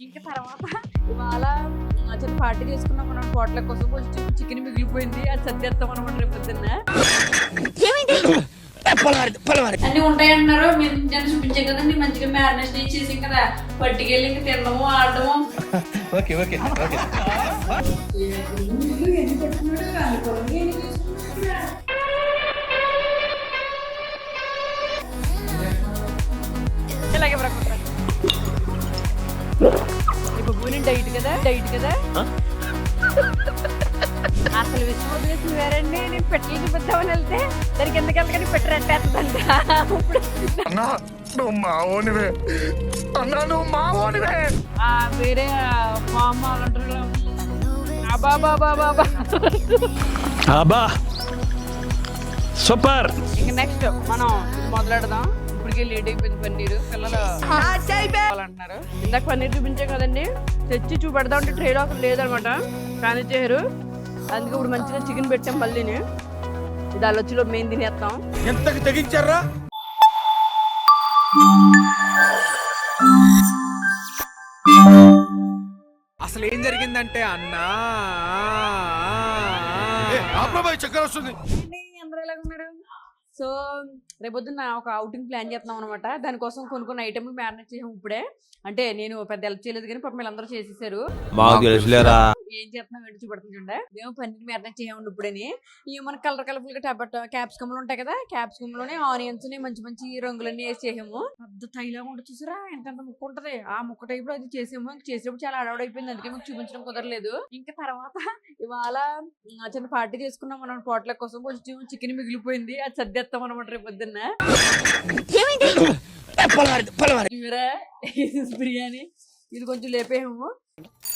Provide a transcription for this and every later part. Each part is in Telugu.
ఇంకా తర్వాత ఇవాళ చిన్న పార్టీ చేసుకున్నాం మనం హోటల్ కోసం కొంచెం చికెన్ మిగిలిపోయింది అది సర్దేస్తాం అనమాట రేపు పొద్దున్న అన్ని ఉంటాయి అంటున్నారు మేము జనం చూపించాం కదండి మంచిగా మ్యారినేషన్ చేసాం కదా పట్టుకెళ్ళి ఇంకా తినడము ఆడము ఇలాగే డైట్ కదా అసలు విషయం వదిలేసి వేరండి నేను పెట్టలు చూపిద్దామని వెళ్తే దానికి ఎందుకెళ్ళకని పెట్టరెట్టేస్తుందంట వేరే మా అమ్మ అబ్బా సూపర్. ఇంక నెక్స్ట్ మనం మొదలెడదాం. ఇప్పటికే లేట్ అయిపోయింది పన్నీరు పిల్లలు అంటున్నారు. ఇందాక పన్నీర్ చూపించాం కదండి తెచ్చి చూపెడదాం అంటే ట్రేడ్ ఆఫ్ లేదనమాట కానీ చేయరు. అందుకే ఇప్పుడు మంచిగా చికెన్ పెట్టాం మళ్ళీని ఇది అల్లొచ్చిలో మెయిన్ తినేస్తాం. ఎంతకి తెగించారా? అసలు ఏం జరిగిందంటే అన్నా చక్కెర వస్తుంది. అందరూ ఎలాగ ఉన్నారు? సో రేపొద్దున ఒక అవుటింగ్ ప్లాన్ చేస్తున్నాం అనమాట. దానికోసం కొన్ని ఐటమ్లు మ్యారినేట్ చేసాం ఇప్పుడే. అంటే నేను పెద్ద హెల్ప్ చేయలేదు కానీ పాపం వీళ్ళందరూ చేసేసారు. ఏం చేస్తున్నాం ఏంటి చూపెడుతుంది చూడండి. మేము పన్నీర్ మ్యారినేట్ చేయండి ఇప్పుడని. ఇవి మన కలర్ఫుల్ గా టమాటో క్యాప్సికమ్లు ఉంటాయి కదా క్యాప్సికమ్ లోనే ఆనియన్స్ ని మంచి మంచి రంగులన్నీ వేసి చేసాము. పెద్ద తైలాగా ఉంటుంది చూసారా ఎంత ముక్క ఉంటది. ఆ ముక్క టైప్ లో అది చేసాము. చేసేటప్పుడు చాలా అడవడైపోయింది అందుకే మీకు చూపించడం కుదరలేదు. ఇంకా తర్వాత ఇవాళ చిన్న పార్టీ చేసుకున్నాం మనం హోటల్ కోసం కొంచెం చికెన్ మిగిలిపోయింది అది సర్దేస్తాం అనమాట రేపు పొద్దున్న. బిర్యానీ ఇది కొంచెం లేపేమో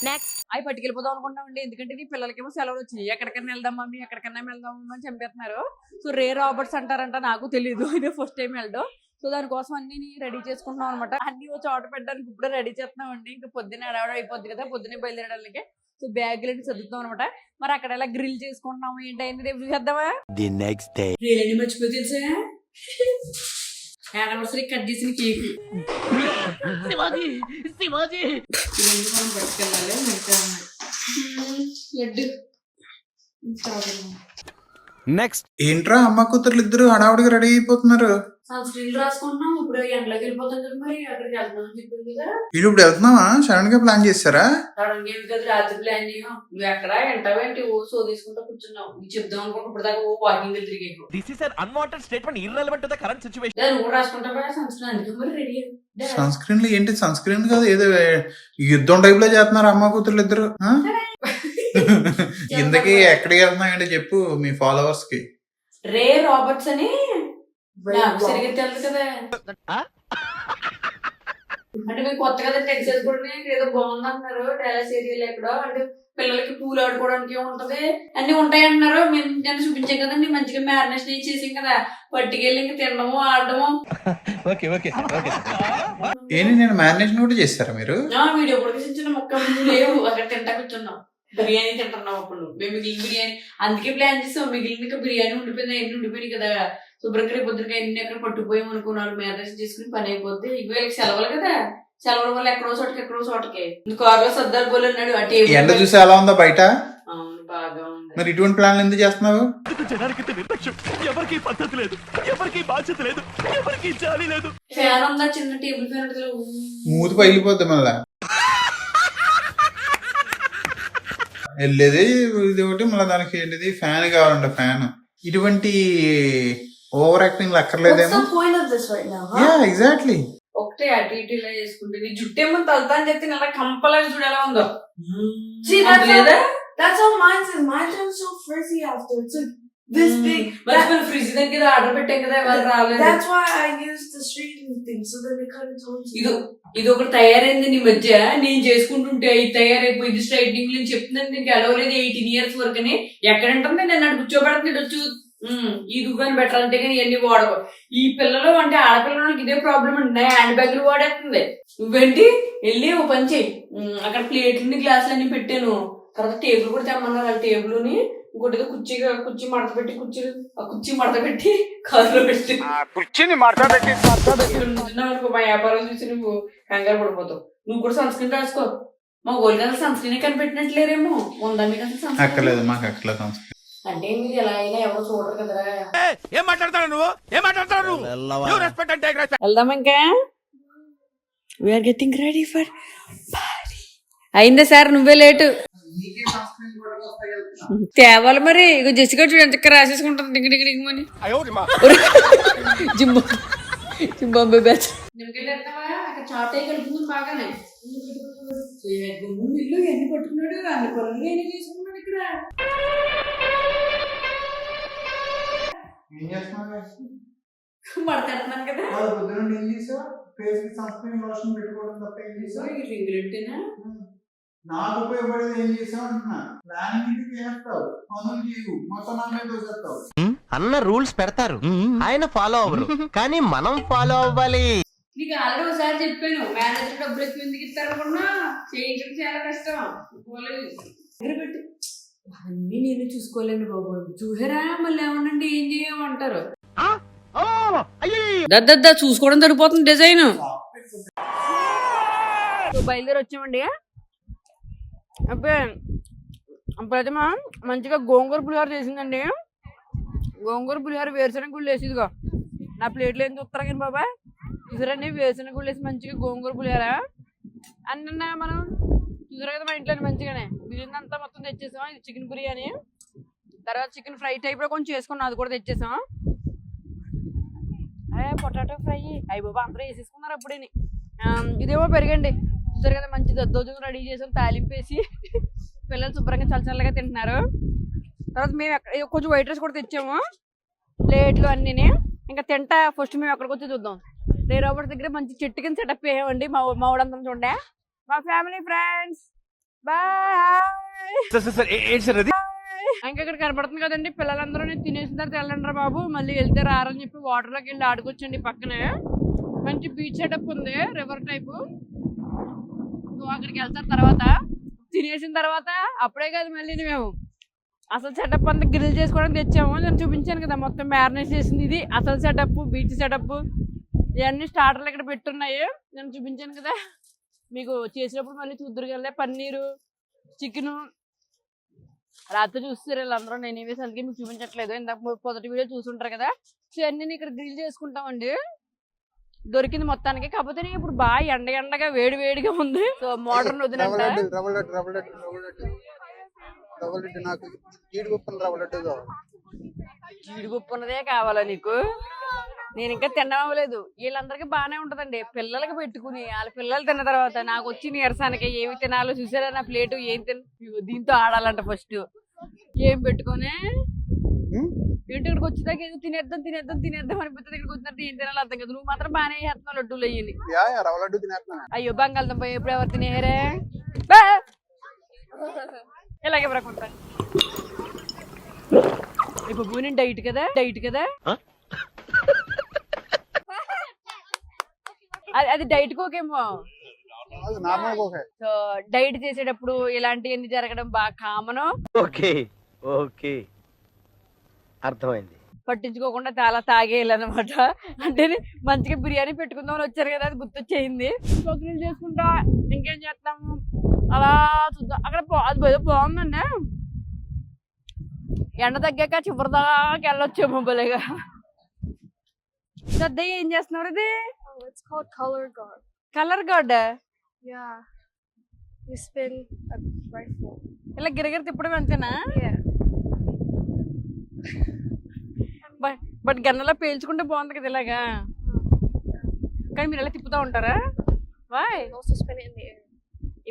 నెక్స్ట్ అవి పట్టుకెళ్ళిపోదాం అనుకుంటామండి. ఎందుకంటే ఈ పిల్లలకేమో సెలవులు వచ్చినాయి. ఎక్కడికైనా వెళ్దాం మమ్మీ ఎక్కడికైనా వెళ్దాం అని చంపేస్తున్నారు. సో రే రాబర్ట్స్ అంటారంట నాకు తెలియదు. ఇదే ఫస్ట్ టైం వెళ్ళడం. సో దానికోసం అన్ని రెడీ చేసుకుంటున్నాం అనమాట. అన్ని వచ్చి ఆర్డర్ పెట్టడానికి ఇప్పుడే రెడీ చేస్తున్నామండి. ఇంకా పొద్దున్న అడవడం అయిపోద్ది కదా పొద్దున్నే బయలుదేరడానికి. సో బ్యాగులు సర్దుతాం అనమాట. మరి అక్కడ ఎలా గ్రిల్ చేసుకుంటున్నాము ఏంటంటే రేపు చూసేద్దామా. మర్చిపోయి తెలుసా యానివర్సరీ కట్ చేసిన కేక్ మనం పట్టుకెళ్ళాలి. లడ్డు నెక్స్ట్ ఏంట్రా అమ్మ కూతుర్లు ఇద్దరు హడావుడిగా రెడీ అయిపోతున్నారు. సన్ స్క్రీన్ రాసుకుంటున్నాం. ఇప్పుడు ఎండలోకి వెళ్ళిపోతాం కదా మరి అక్కడికి వెళ్తామని చెప్పింది కదా. వీళ్ళు ఇప్పుడు వెళ్తున్నావా? సడన్ గా ప్లాన్ చేస్తారా? సడన్ గా కదా రాత్రి ప్లాన్ చేయం. నువ్వు ఎక్కడ ఎంటావేంటి ఓ సో తీసుకుంటా కూర్చున్నావు. నీకు చెప్దాం అనుకుంటే ఇప్పుడు దాకా ఓ వాకింగ్ తిరిగేకు. This is an unwanted statement irrelevant to the current situation. నువ్వు రాసుకుంటావా సన్ స్క్రీన్? అందుకే మరి రెడీ సన్ స్క్రీన్ లో ఏంటి? సన్ స్క్రీన్ కాదు ఏదో యుద్ధం టైప్ లో చేస్తున్నారు అమ్మ కూతుర్లు ఇద్దరు. ఇంతకీ ఎక్కడికి వెళ్తున్నాయంటే చెప్పు మీ ఫాలోవర్స్ కి. రే రాబర్ట్స్ అని సరిగ్గా తెలుసు కదా. అంటే మీకు కొత్త కదా టెక్సైజ్ కూడా ఏదో బాగుంది అంటున్నారు. డాలస్ ఏరియాలో ఎక్కడో అంటే పిల్లలకి పూలు ఆడుకోవడానికి ఉంటది అన్ని ఉంటాయి అంటున్నారు. మేము నేను చూపించాం కదండి మంచిగా మ్యారినేషన్ చేసాం కదా పట్టుకెళ్ళి ఇంకా తినడము ఆడము. ఏంటి నేను మ్యారినేషన్ కూడా చేస్తారా మీరు? వీడియో కూడా చిన్న మొక్క లేవు అక్కడ తింటా కూర్చున్నాం. బిర్యానీ తింటున్నాం అప్పుడు మేము మిగిలిన బిర్యానీ అందుకే ప్లాన్ చేస్తాం. మిగిలిన బిర్యానీ ఉండిపోయింది అన్ని ఉండిపోయినాయి కదా. శుభ్రంగా రేపు పొద్దునకి అన్ని అక్కడ పట్టుకుపోయాం అనుకున్నాడు. మ్యారేజ్ చేసుకుని పని అయిపోద్ది. వీళ్ళకి సెలవులు కదా. సెలవుల వల్ల ఎక్కడో చోటకి కారులో సర్దార్ బోల్ అన్నాడు. ఎండ చూసి ఎలా ఉందా బయట? అవును బాగా ఉంది. మరి ఇటువంటి ప్లాన్లు ఎందుకు చేస్తున్నావు? ఎవరికి పద్ధతి లేదు, ఎవరికి బాధ్యత లేదు, ఎవరికి జాలి లేదు. ఫ్యాన్ ఉందా? చిన్న టేబుల్ ఫ్యాన్ మూతి పగిలిపోద్ది మళ్ళా. వెళ్ళేది ఇది ఒకటి మళ్ళీ దానికి ఏంటిది ఫ్యాన్ కావాలంట. ఫ్యాన్ ఇటువంటి ఓవర్ యాక్టింగ్ అక్కర్లేదేమో. ఎగ్జాక్ట్లీ ఒకటే అటు ఇటు ఇలా చేసుకుంటే నీ జుట్టేమో తలతా అని చెప్తే అలా కంపల్గా చూడ ఎలా ఉందో. That's how mine is. Mine is so frizzy after. It's like this big. Fridge దగ్గర ఆర్డర్ పెట్టాం కదా వాళ్ళు రాలేదు. That's why I used the straightening thing so that they cut it on. ఇది ఒకటి తయారైంది నీ మధ్య. నేను చేసుకుంటుంటే ఇది తయారైపోయింది స్ట్రైట్నింగ్ అని చెప్తున్నాను. నీకు అలవలేదు 18 years వరకు అని ఎక్కడంటే నేను అటు కూర్చోబెడుతుంది వచ్చు. ఈ దుకాణం బెటర్ అంటే కానీ ఇవన్నీ వాడకు. ఈ పిల్లలు అంటే ఆడపిల్లలకి ఇదే ప్రాబ్లం అండి. హ్యాండ్ బ్యాగ్లు వాడేస్తుంది. నువ్వేంటి వెళ్ళి ఓ పని చెయ్యి. అక్కడ ప్లేట్లు గ్లాసులు అన్ని పెట్టాను. తర్వాత టేబుల్ కూడా తెమ్మన్నారు. ఆ టేబుల్ ని ఇంకోటి కుర్చీ మడత పెట్టి కారులో పెట్టి కుర్చీని మడత పెట్టి మా వ్యాపారం చూసి నువ్వు కంగారు పడిపోతావు. నువ్వు కూడా సన్ స్క్రీన్ రాసుకో. మా గోల్డ్ అసలు సన్ స్క్రీన్ కనిపెట్టినట్లేరేమో. ఉందా మీకు అసలు సన్ స్క్రీన్? అక్కర్లేదు, మాకు అక్కర్లేదు sunscreen. అంటే మీరు ఎలా అయినా ఎవరో చూడరు కదరా. ఏం మాట్లాడతాడు నువ్వు రెస్పెక్ట్ అంటే వెళ్దాం ఇంకా. వీఆర్ గెట్టింగ్ రెడీ ఫర్ అయిందా సార్? నువ్వే లేటు తేవాలి మరి. ఇక జెసికా చూడు ఎంత రాసేసుకుంటుంది డింగి డింగి డింగి అని. Zimbabwe batch. చాట్ అయ్యి కలుపుతుంది బాగానే. ఇల్లు ఎన్ని పట్టుకున్నాడు, అన్ని పనులు ఎన్ని చేసుకున్నాడు ఇక్కడ. ఏం చేస్తున్నావు? మడతెడుతున్నాను కదా. పొద్దున ఏం చేసావు? ఫేస్ కి సన్స్క్రీన్ లోషన్ పెట్టుకోవడం తప్ప ఏం చేసావు? ఈ రింగులెట్టేనా నాకు ఉపయోగపడేది ఏం చేసావు అంటున్నా. ప్లానింగ్ చేస్తావు, పనులు చేయవు, మొత్తం నా మీద వచ్చేస్తావు. అన్న రూల్స్ పెడతారు, ఆయన ఫాలో అవ్వరు, కానీ మనం ఫాలో అవ్వాలి. నీకు ఆల్రెడీ ఒకసారి చెప్పాను, మేనేజర్ డబ్బులు ఎక్కువ ఎందుకు ఇస్తారనుకున్నా, చేయించడం చాలా కష్టం. దగ్గర పెట్టి అన్నీ నేను చూసుకోలేను బాబు. చూసారా మళ్ళీ ఏమనండి ఏం చేయమంటారు. దద్దా చూసుకోవడం సరిపోతుంది డిజైన్. బయలుదేరి వచ్చామండి. అబ్బే ప్రతిమ మంచిగా గోంగూర పులిహోర చేసిందండి. గోంగూర పులిహోర వేరుశనగ గుళ్ళు వేసిదిగో. నా ప్లేట్లో ఏం చూస్తారా కానీ బాబాయ్, చూసారండి వేరుశనగ గుళ్ళు వేసి మంచిగా గోంగూర పులిహోర అన్న మనం చూసారు కదా మా ఇంట్లో మంచిగానే. బిర్యానీ అంతా మొత్తం తెచ్చేసాం. ఇది చికెన్ బిర్యానీ, తర్వాత చికెన్ ఫ్రై టైప్లో కొంచెం చేసుకున్నాం, అది కూడా తెచ్చేసాం. పొటాటో ఫ్రై అయ్యి బాబా అందరూ వేసేసుకున్నారు అప్పుడే. ఇదేమో పెరగండి చూసారు కదా, మంచి దద్దోజనం రెడీ చేసాం, తాలింపు వేసి పిల్లలు శుభ్రంగా చల్లచల్లగా తింటున్నారు. తర్వాత మేము కొంచెం వైట్ రైస్ కూడా తెచ్చాము, ప్లేట్లు అన్నీ. ఇంకా తింటా ఫస్ట్ మేము ఎక్కడికి వచ్చి చూద్దాం. రేరోబర్ట్ దగ్గర మంచి చెట్టు కింద సెటప్ చేయండి. మా ఊడంతా చూడండి, మా ఫ్యామిలీ ఫ్రెండ్స్ బాయ్. ఇంకా ఇక్కడ కనపడుతుంది కదండి, పిల్లలందరూ తినేసిన తర్వాత వెళ్ళండి బాబు, మళ్ళీ వెళ్తే రారని చెప్పి వాటర్లోకి వెళ్ళి ఆడుకొచ్చండి. పక్కనే మంచి బీచ్ సెటప్ ఉంది, రివర్ టైపు. సో అక్కడికి వెళ్తారు. తర్వాత తినేసిన తర్వాత అప్పుడే కాదు మళ్ళీ మేము అసలు సెటప్ అంతా గ్రిల్ చేసుకోవడం తెచ్చాము. నేను చూపించాను కదా మొత్తం మ్యారినేట్ చేసింది. ఇది అసలు సెటప్, బీచ్ సెటప్. ఇవన్నీ స్టార్టర్లు ఇక్కడ పెట్టున్నాయి, నేను చూపించాను కదా మీకు. చేసినప్పుడు మళ్ళీ చూద్దరు కదా పన్నీరు, చికెను. రాత్రి చూస్తారు వీళ్ళందరూ, నేను ఇవేసి అందుకే మీకు చూపించట్లేదు. ఇందాక మొదటి వీడియో చూసుంటారు కదా. సో అన్నీ ఇక్కడ గ్రిల్ చేసుకుంటామండి. దొరికింది మొత్తానికి. కాకపోతే ఇప్పుడు బాగా ఎండగా వేడిగా ఉంది. సో మోడర్న్ వదిలేంట జీడిపప్పు ఉన్నదే కావాలా నీకు? నేను ఇంకా తినవలేదు. వీళ్ళందరికీ బాగానే ఉంటదండి. పిల్లలకి పెట్టుకుని వాళ్ళ పిల్లలు తిన్న తర్వాత నాకు వచ్చి నీరసానికి ఏమి తినాలో చూసారా నా ప్లేటు. ఏం దీంతో ఆడాలంట ఫస్ట్. ఏం పెట్టుకొని ఏంటి ఇక్కడికి వచ్చేదాకా ఏదో తినేద్దాం అనిపిస్తుంది. ఇక్కడికి వచ్చినట్టు ఏం తినాలి అర్థం కదా. నువ్వు మాత్రం బాగానే చేస్తున్నావు లడ్డూలు అయ్యి. అయ్యో బంగాళదుంప ఎప్పుడు ఎవరు తినేరే ఇలాగే ప్రకుంటాను. ఇప్పుడు భూని డైట్ కదా అది డైట్ కోకేమో. సో డైట్ చేసేటప్పుడు ఇలాంటివన్నీ జరగడం బాగా కామన్. ఓకే అర్థమైంది. పట్టించుకోకుండా చాలా తాగేయాలన్నమాట. అంటే మంచిగా బిర్యానీ పెట్టుకుందామని వచ్చారు కదా, అది గుర్తొచ్చేయింది. గ్రిల్ చేసుకుంటా ఇంకేం చేస్తాము అలా చూద్దాం. అక్కడ అది బాగుందండి. ఎండ తగ్గాక చివరిదాకా వెళ్ళొచ్చు మొబైల్గా. పెద్ద ఏం చేస్తున్నారు ఇది? Colour guard. ఇలా గిరగిర తిప్పడం అంతేనా? బట్ గన్నలా పేల్చుకుంటే బాగుంది కదా ఇలాగా. కానీ మీరు ఎలా తిప్పుతా ఉంటారా? వాయ్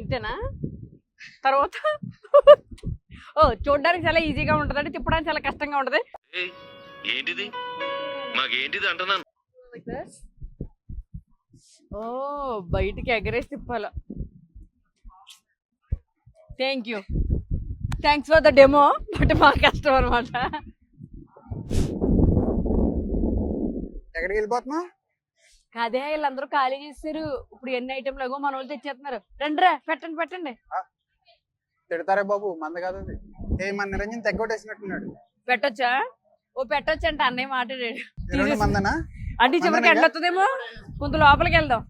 ఇంతేనా? తర్వాత చూడడానికి చాలా ఈజీగా ఉంటది అంటే తిప్పడానికి చాలా కష్టంగా ఉంటది. ఏంటిది మాకేంటిది అంటున్నాను. ఓ బయటికి ఎగరేసి తిప్పాల. Thanks for the demo. But మాకు కష్టం అనమాట. ఎక్కడికి వెళ్ళిపోతున్నా? కాదే వీళ్ళందరూ ఖాళీ చేస్తారు. ఇప్పుడు ఎన్ని ఐటెంలు అగో మన వాళ్ళు తెచ్చేస్తున్నారు. రండిరా పెట్టండి. తిడతారే బాబు, మంద కాదు మన నిరంజన్ తెగ్గొట్టేసినట్టున్నాడు. పెట్టొచ్చా? పెట్టొచ్చు అంటే అన్నయ్య మాట్లాడాడు. మందనా అంటే చివరికి ఎండ వస్తుందేమో, కొంత లోపలికి వెళ్దాం.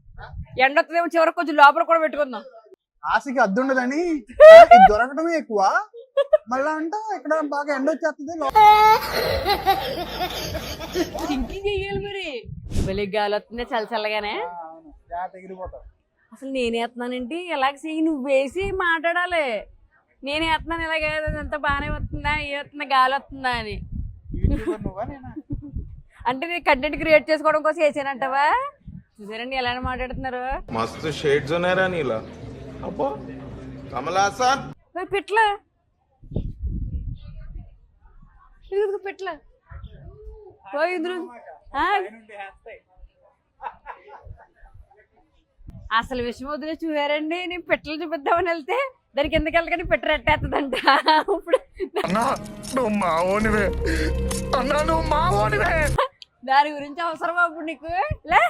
ఎండ వస్తుందేమో చివరికి కొంచెం లోపల కూడా పెట్టుకుందాం. ఆశకి అద్దుండదని దొరకటమే ఎక్కువ, మళ్ళా అంట ఇక్కడ బాగా ఎండ వచ్చేస్తుంది. థింకింగ్ చెయ్యాలి మరి. మళ్ళీ గాలి వస్తుంది చల్ల చల్లగానే. ఎగిరిపోతావు. అసలు నేనేస్తున్నానంటే ఎలాగ చెయ్యి, నువ్వు వేసి మాట్లాడాలి. నేనేస్తున్నాను ఇలాగే అంతా బాగానే వస్తుందా, ఏ వస్తుందా, గాలి వస్తుందా అని. అంటే నేను కంటెంట్ క్రియేట్ చేసుకోవడం కోసం వేసానంటావా? చూసారండి ఎలా మాట్లాడుతున్నారు. మస్తు షేడ్స్ ఉన్నారా నీలా. అబ్బో కమలాసన్ పెట్ల పెట్ల ఇందులో అసలు విషయం వదిలే చూసారండి. నేను పెట్టలు చూపిద్దామని వెళ్తే దానికి ఎందుకు వెళ్ళకండి పెట్ట రెట్టేస్తుందంట. ఇప్పుడు దాని గురించి అవసరమా అప్పుడు నీకు? లే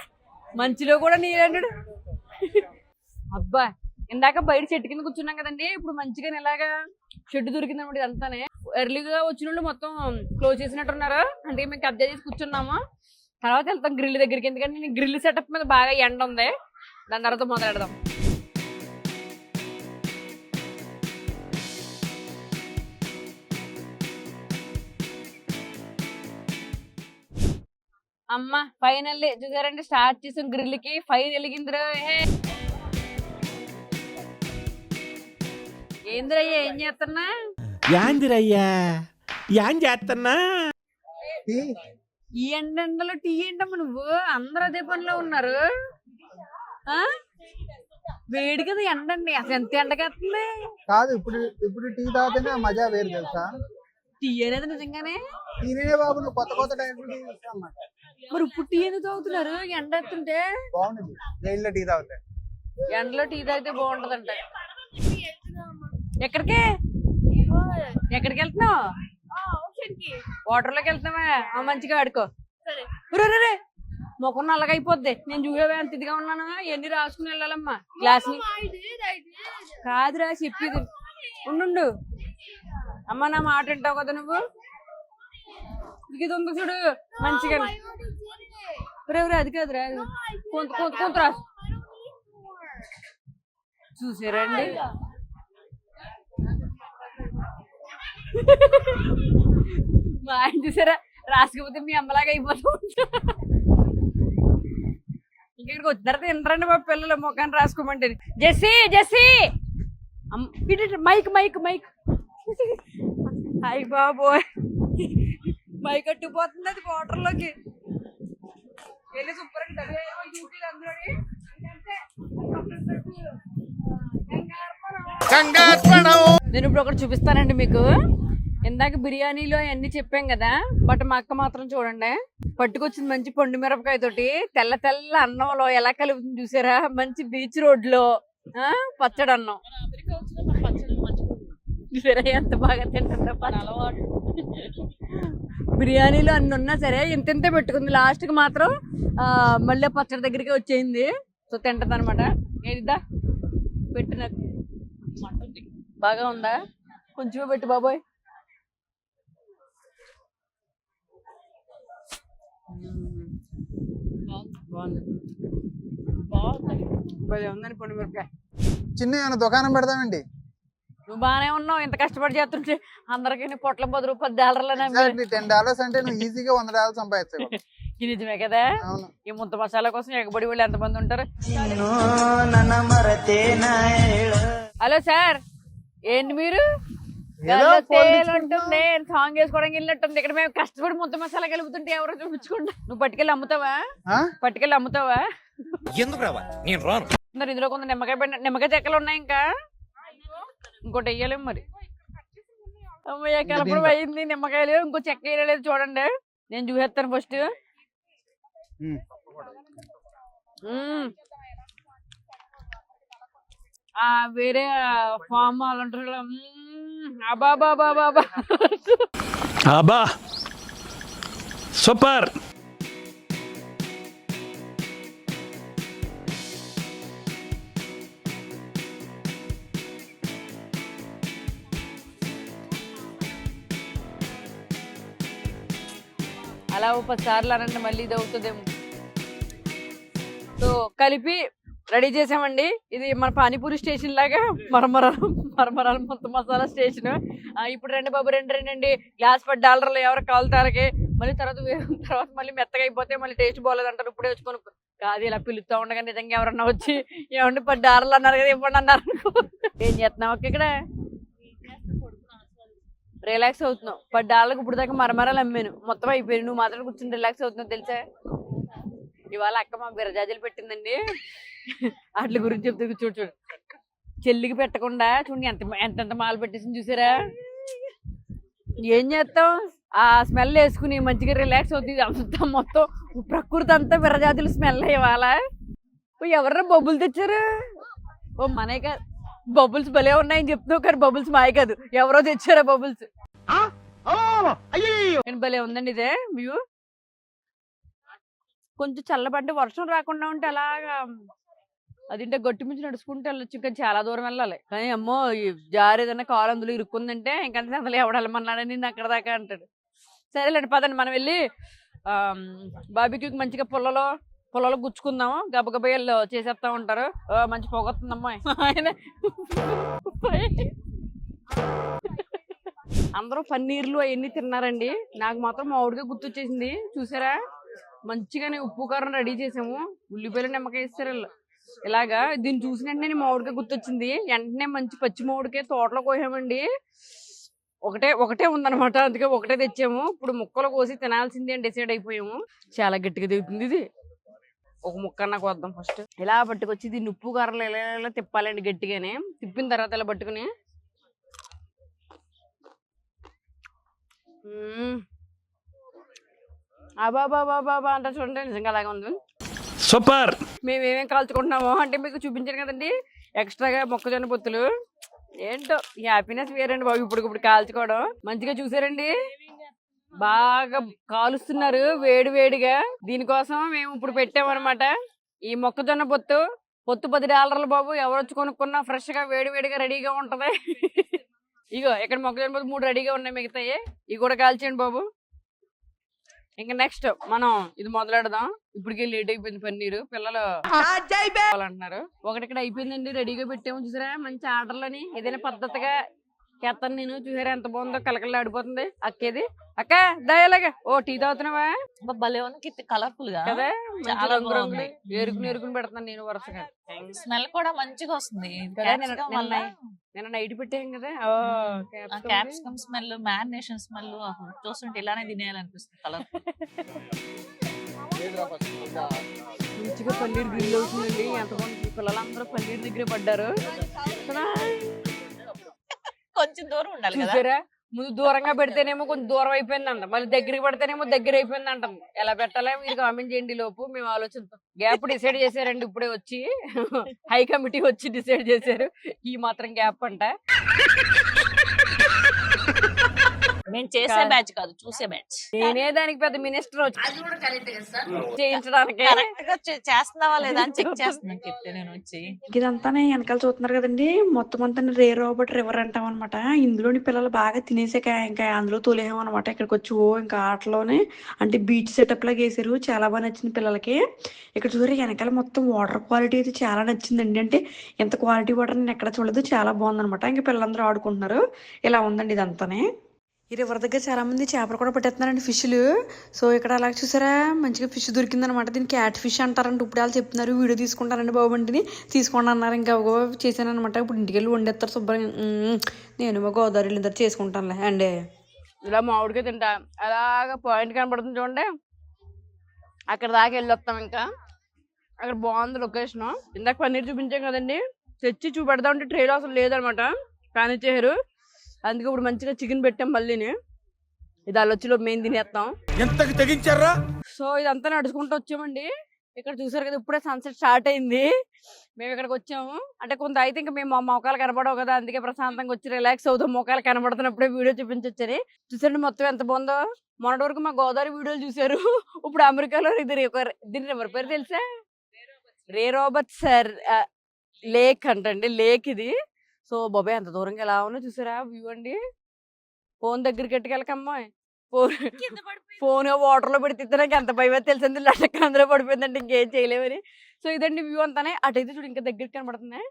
మంచిలో కూడా నీళ్ళంటాడు. అబ్బా ఇందాక బయట చెట్టు కింద కూర్చున్నాం కదండి, ఇప్పుడు మంచిగా ఇలాగా షెడ్ దొరికింది అనమాట. ఇదంతానే ఎర్లీగా వచ్చిన వాళ్ళు మొత్తం క్లోజ్ చేసినట్టున్నారు. అంటే మేము కబ్జా చేసి కూర్చున్నాము. తర్వాత వెళ్తాం గ్రిల్ దగ్గరికి, ఎందుకంటే నేను గ్రిల్ సెటప్ మీద బాగా ఎండ ఉంది. దాని తర్వాత మొదలెడదాం. అమ్మ ఫైనల్లీ చూసారండి, స్టార్ట్ చేసాం గ్రిల్ కి. ఫైన్ వెలిగిందిరా. ఏంద్రయ్యా ఏం చేస్తున్నా? యాందిరయ్యా ఏం చేస్తున్నా? ఈ ఎండలో టీ ఏంటమ్మా నువ్వు? అందరూ అదే పనిలో ఉన్నారు. వేడి కదా ఎండండి, అసలు ఎంత ఎండకేస్తుంది కాదు. ఇప్పుడు టీ తాగితేనే మజా వేరు తెలుసా. టీ అనేది నిజంగానే టీనే బాబు, నువ్వు కొత్త టైప్ టీ అన్నమాట. మరి ఇప్పుడు టీ ఎందుకు తాగుతున్నారు? ఎండ ఎత్తుంటే బాగుంది. జైల్లో టీ తాగితే, ఎండలో టీ తాగితే బాగుంటదంట. ఎక్కడికి ఎక్కడికి వెళ్తున్నావు? వాటర్ లోకి వెళ్తున్నావా? మంచిగా ఆడుకో. రే మొక్కను నల్లగా అయిపోద్ది. నేను చూసేవే అంత ఇదిగా ఉన్నాను. ఎన్ని రాసుకుని వెళ్ళాలమ్మా గ్లాస్ ని. కాదురా చెప్పేది ఉండు. అమ్మ నా మాట వింటావు కదా నువ్వు. ఇది ఉంది చూడు మంచిగా. అది కాదురా, కొంత రాసు. చూసారండి మా ఆయన చూసారా, రాసుకపోతే మీ అమ్మలాగా అయిపోతూ ఉంటా. ఇక్కడికి వచ్చిన తర్వాత వినరండి మా పిల్లలు మొఖాన్ని రాసుకోమంటే. జెస్సీ మైక్ అయ్యి బాబోయ్, మైక్ అట్టుకుపోతుంది అది వాటర్లోకి వెళ్ళి శుభ్రంగా నేను ఇప్పుడు ఒకటి చూపిస్తానండి మీకు. ఇందాక బిర్యానీలో అవన్నీ చెప్పాం కదా, బట్ మా అక్క మాత్రం చూడండి పట్టుకొచ్చింది మంచి పండు మిరపకాయ తోటి తెల్ల తెల్ల అన్నంలో ఎలా కలుగుతుంది చూసారా. మంచి బీచ్ రోడ్ లో పచ్చడి అన్నం చూసారా ఎంత బాగా తింటుందో. బిర్యానీలో అన్ని ఉన్నా సరే ఇంతే పెట్టుకుంది. లాస్ట్ కి మాత్రం మళ్ళీ పచ్చడి దగ్గరికి వచ్చేయింది. సో తింటది అనమాట. ఏదిద్దా పెట్టిన బాగా ఉందా? కొంచెమే పెట్టు బాబోయ్. ఉందని పండు మిరపకాయ. చిన్న ఏమైనా దుకాణం పెడదామండి. నువ్వు బాగానే ఉన్నావు. ఇంత కష్టపడి చేస్తుంటే అందరికి పొట్ల $10 $10 అంటే నువ్వు ఈజీగా $100 సంపాదిస్తావు. ఇది నిజమే కదా. ఈ ముద్ద మసాలా కోసం ఎగబడి వాళ్ళు ఎంతమంది ఉంటారు. హలో సార్, ఏంటి మీరు ఉంటుంది సాంగ్ వేసుకోవడానికి వెళ్ళినట్టుంది. ఇక్కడ మేము కష్టపడి ముద్ద మసాలా కలుపుతుంటే ఎవరో చూపించుకుంటా. నువ్వు పట్టుకెళ్ళి అమ్ముతావా? ఎందుకు రావా? నేను రాను. మరి ఇందులో కొంత నిమ్మకాయ చెక్కలు ఉన్నాయి. ఇంకా ఇంకోటి వెయ్యలేము మరి. అమ్మయ్య కలపడం అయింది. నిమ్మకాయలు ఇంకో చెక్క వేయలేదు చూడండి. నేను చూసేస్తాను ఫస్ట్. వేరే ఫామ్ వాళ్ళు అంటారు. అబ్బా సూపర్. అలా 10 సార్లు అనండి మళ్ళీ ఇది అవుతుందేమో. సో కలిపి రెడీ చేసామండి. ఇది మన పానీపూరి స్టేషన్ లాగా మరమరాలు మొత్తం మసాలా స్టేషన్. ఇప్పుడు రండి బాబు రండి గ్లాస్ $10 ఎవరు కాలుతారకి. మళ్ళీ తర్వాత మళ్ళీ మెత్తగా అయిపోతే మళ్ళీ టేస్ట్ బాగోలేదు అంటారు. ఇప్పుడే వచ్చి కొనుక్కో కాదు ఇలా పిలుస్తూ ఉండగా నిజంగా ఎవరన్నా వచ్చి ఏమండి $10 అన్నారు కదా ఇవ్వండి అన్నారు. ఏం చేస్తున్నావు అక్క ఇక్కడ? రిలాక్స్ అవుతున్నావు. $10 ఇప్పుడు దాకా మరమరాలు అమ్మాను మొత్తం అయిపోయింది. నువ్వు మాత్రం కూర్చొని రిలాక్స్ అవుతున్నావు తెలుసా. ఇవాళ అక్క మా బిరజాజీలు పెట్టిందండి. వాటి గురించి చెప్తే చూడు చెల్లికి పెట్టకుండా చూడండి ఎంత మాలు పెట్టేసింది చూసారా. ఏం చేస్తాం ఆ స్మెల్ వేసుకుని మంచిగా రిలాక్స్ అవుతుంది. అంతా మొత్తం ప్రకృతి అంతా బిరజాజులు స్మెల్ ఇవాళ. ఎవరన్నా బొబ్బులు తెచ్చారు? ఓ మనే కాదు బబుల్స్ భలే ఉన్నాయని చెప్తున్నావు కానీ బబుల్స్ మాయ కాదు ఎవరో తెచ్చారా బబుల్స్. భలే ఉందండి ఇదే వ్యూ. కొంచెం చల్లబడ్డ వర్షం రాకుండా ఉంటే అలాగా అదింటే గట్టి మించి నడుచుకుంటూ వెళ్ళొచ్చు. ఇంకా చాలా దూరం వెళ్ళాలి. కానీ అమ్మో జారి ఏదైనా కాలు అందులో ఇరుక్కుందంటే ఇంకంటే అందులో ఎవడు వెళ్ళమన్నాడని నేను అక్కడ దాకా అంటాడు. సరేలేండి పదండి మనం వెళ్ళి బాబీక్యూకి మంచిగా పొలలో గుచ్చుకుందాము. గబగబయ్యలు చేసేస్తా ఉంటారు. మంచి పొగొస్తుందమ్మా ఆయన. అందరూ పన్నీర్లు అవన్నీ తిన్నారండి. నాకు మాత్రం మామిడిగా గుర్తొచ్చేసింది చూసారా. మంచిగానే ఉప్పు కారం రెడీ చేసాము. ఉల్లిపాయలు నిమ్మకాయ ఇస్తారు ఇలాగా. దీన్ని చూసిన వెంటనే మామిడికాయ గుర్తొచ్చింది. వెంటనే మంచి పచ్చి మామిడికాయ తోటలో కోసామండి. ఒకటే ఉందన్నమాట. అందుకే ఒకటే తెచ్చాము. ఇప్పుడు ముక్కలు కోసి తినాల్సింది అని డిసైడ్ అయిపోయాము. చాలా గట్టిగా దిగుతుంది ఇది. ఒక ముక్క నాకు వద్దాం ఫస్ట్. ఇలా పట్టుకొచ్చి దీన్ని ఉప్పు కారంలో ఇలా తిప్పాలండి గట్టిగానే. తిప్పిన తర్వాత ఇలా పట్టుకుని బాబా అంటే చూడండి నిజంగా అలాగే ఉంది. సూపర్. మేమేమేం కాల్చుకుంటున్నామో అంటే మీకు చూపించాను కదండి ఎక్స్ట్రాగా మొక్కజొన్న పొత్తులు. ఏంటో ఈ హ్యాపీనెస్ వేరండి బాబు. ఇప్పుడు కాల్చుకోవడం మంచిగా చూసారండి. బాగా కాలుస్తున్నారు వేడిగా. దీనికోసం మేము ఇప్పుడు పెట్టామన్నమాట ఈ మొక్కజొన్న పొత్తు $10 బాబు. ఎవరు వచ్చి కొనుక్కున్నా ఫ్రెష్ గా వేడిగా రెడీగా ఉంటది. ఇగో ఇక్కడ మొక్కజొన్న పొత్తు 3 రెడీగా ఉన్నాయి. మిగతాయి ఇవి కూడా కాల్చేయండి బాబు. ఇంకా నెక్స్ట్ మనం ఇది మొదలెడదాం. ఇప్పటికే లేట్ అయిపోయింది పన్నీరు. పిల్లలు అంటున్నారు. ఒకటి ఇక్కడ అయిపోయిందండి రెడీగా పెట్టాము చూసారా. మంచి ఆర్డర్లని ఏదైనా పద్ధతిగా చేస్తాను నేను. చూసారా ఎంత బాగుందో కలకల్లా ఆడిపోతుంది. అక్కేది అక్క దయలాగా. ఓ టీ తాగుతున్నావా? భలే ఉంది కలర్ఫుల్ గా కదా. చాలా బాగుంది. ఎరుకుని పెడతాను నేను వరుసగా. స్మెల్ కూడా మంచిగా వస్తుంది. నేను నైట్ పెట్టాను కదా. క్యాప్సికమ్ స్మెల్ మ్యారినేషన్ స్మెల్ చూస్తుంటే ఇలానే తినేయాలనిపిస్తుంది. కలర్ మంచిగా పన్నీర్ గ్రిల్ అవుతుందండి. ఎంత బాగుంది. పిల్లలందరూ పన్నీర్ దగ్గరే పడ్డారు. కొంచెం దూరం ఉండాలి చూసారా. ముందు దూరంగా పెడితేనేమో కొంచెం దూరం అయిపోయిందంట. మళ్ళీ దగ్గరికి పెడితేనేమో దగ్గర అయిపోయింది అంటాం. ఎలా పెట్టాలో మీరు కామెంట్ చేయండి. లోపు మేము ఆలోచిస్తాం. గ్యాప్ డిసైడ్ చేశారండి ఇప్పుడే వచ్చి. హై కమిటీ వచ్చి డిసైడ్ చేశారు ఈ మాత్రం గ్యాప్ అంట. మేము చేసే బ్యాచ్ కాదు చూసే బ్యాచ్. నేనే దానికి పెద్ద మినిస్టర్ వచ్చి చేయించడానికి చేస్తున్నావా లేదా అని చెక్ చేస్తున్నాను చెప్తే నేను వచ్చి. ఇదంతానే వెనకాల చూస్తున్నారు కదండి. మొత్తం అంతా రే రోబోట్ రివర్ అంటాం అనమాట. ఇందులోని పిల్లలు బాగా తినేసాక ఇంకా అందులో తోలేసాం అనమాట. ఇక్కడికి వచ్చి ఇంకా ఆటలోనే అంటే బీచ్ సెటప్ లాగా వేసారు. చాలా బాగా నచ్చింది పిల్లలకి. ఇక్కడ చూసారు వెనకాల మొత్తం వాటర్ క్వాలిటీ అయితే చాలా నచ్చిందండి. అంటే ఎంత క్వాలిటీ వాటర్ నేను ఎక్కడ చూడలేదు. చాలా బాగుందనమాట. ఇంకా పిల్లలందరూ ఆడుకుంటున్నారు. ఇలా ఉందండి ఇదంతానే. ఈ రివర్ దగ్గర చాలా మంది చేపలు కూడా పట్టేస్తున్నారండి ఫిష్లు. సో ఇక్కడ అలా చూసారా మంచిగా ఫిష్ దొరికిందనమాట. దీన్ని క్యాట్ ఫిష్ అంటారంటే ఇప్పుడు వాళ్ళు చెప్తున్నారు. వీడియో తీసుకుంటారండి బాబు అంటిని తీసుకోండి అన్నారు. ఇంకా చేశాను అనమాట. ఇప్పుడు ఇంటికి వెళ్ళి వండేస్తారు శుభ్రంగా. నేను మా గోదావరి వెళ్ళిన చేసుకుంటానులే అండి. ఇలా మామిడికాయ తింటా అలాగా పాయింట్ కనపడుతుంది చూడండి. అక్కడ దాకా వెళ్ళొస్తాం. ఇంకా అక్కడ బాగుంది లొకేషన్. ఇందాక పన్నీర్ చూపించాం కదండి. తెచ్చి చూపెడతా ఉంటే ట్రైలో అసలు లేదనమాట. కానీ చేశారు. అందుకే ఇప్పుడు మంచిగా చికెన్ పెట్టాం. మళ్ళీని ఇది అల్లొచ్చిలో మేము తినేస్తాం. ఎంతకి తెగించారా. సో ఇదంతా నడుచుకుంటూ వచ్చామండి. ఇక్కడ చూసారు కదా ఇప్పుడే సన్సెట్ స్టార్ట్ అయింది. మేము ఇక్కడికి వచ్చాము. అంటే కొంత అయితే ఇంకా మేము మా మొక్కలు కనపడవు కదా. అందుకే ప్రశాంతంగా వచ్చి రిలాక్స్ అవుతాం. మొక్కలు కనబడుతున్నప్పుడే వీడియో చూపించొచ్చని. చూసండి మొత్తం ఎంత బాగుందో. మొన్నటి వరకు మా గోదావరి వీడియోలు చూసారు. ఇప్పుడు అమెరికాలో దీని ఎవరి పేరు తెలుసా? రే రాబర్ట్స్ లేక్ అంటండి. లేక్ ఇది. సో బాబాయ్ ఎంత దూరంగా ఎలా ఉన్నా చూసారా వ్యూ అండి. ఫోన్ దగ్గరికి ఎట్టుకెళ్ళకమ్మా. ఫోన్ వాటర్ లో పెడితే నాకు ఎంత భయమే తెలిసింది. లక్షక్క అందులో పడిపోయిందంటే ఇంకేం చేయలేమని. సో ఇదండి వ్యూ అంతానే. అటైతే చూడు ఇంకా దగ్గరికి కనబడుతుంది.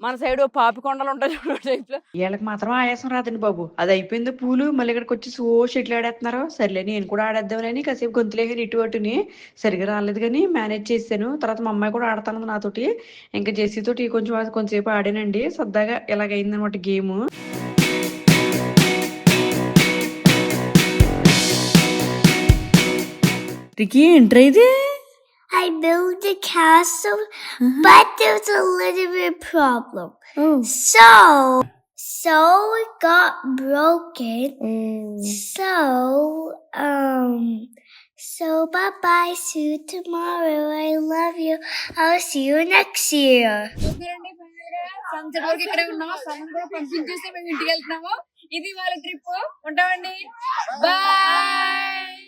మన సైడ్ పాపి కొండలు ఉంటాయి చూడు టైప్ లో. వీళ్ళకి మాత్రం ఆయాసం రాదండి బాబు. అది అయిపోయింది పూలు, మళ్ళీ ఇక్కడికి వచ్చి సో షెట్లు ఆడేస్తున్నారు. సర్లే నేను కూడా ఆడేద్దామని కాసేపు గొంతులేని ఇటు అటుని సరిగా రాలేదు కానీ మేనేజ్ చేశాను. తర్వాత మా అమ్మాయి కూడా ఆడతాను నాతోటి. ఇంకా జెస్సీ తోటి కొంచెంసేపు ఆడానండి. సరదాగా ఇలాగైందనమాట గేమ్. రికి ఎంటర్ అయితే I built a castle, but there's a little bit problem. So it got broken. So bye bye. See you tomorrow. I love you. I'll see you next year. Sunset వరకు ఇక్కడే ఉన్నాం. సన్ కూడా పంపించేసి మేము ఇంటికి వెళ్తున్నాము. ఇది వాళ్ళ ట్రిప్. ఉంటామండి. బాయ్.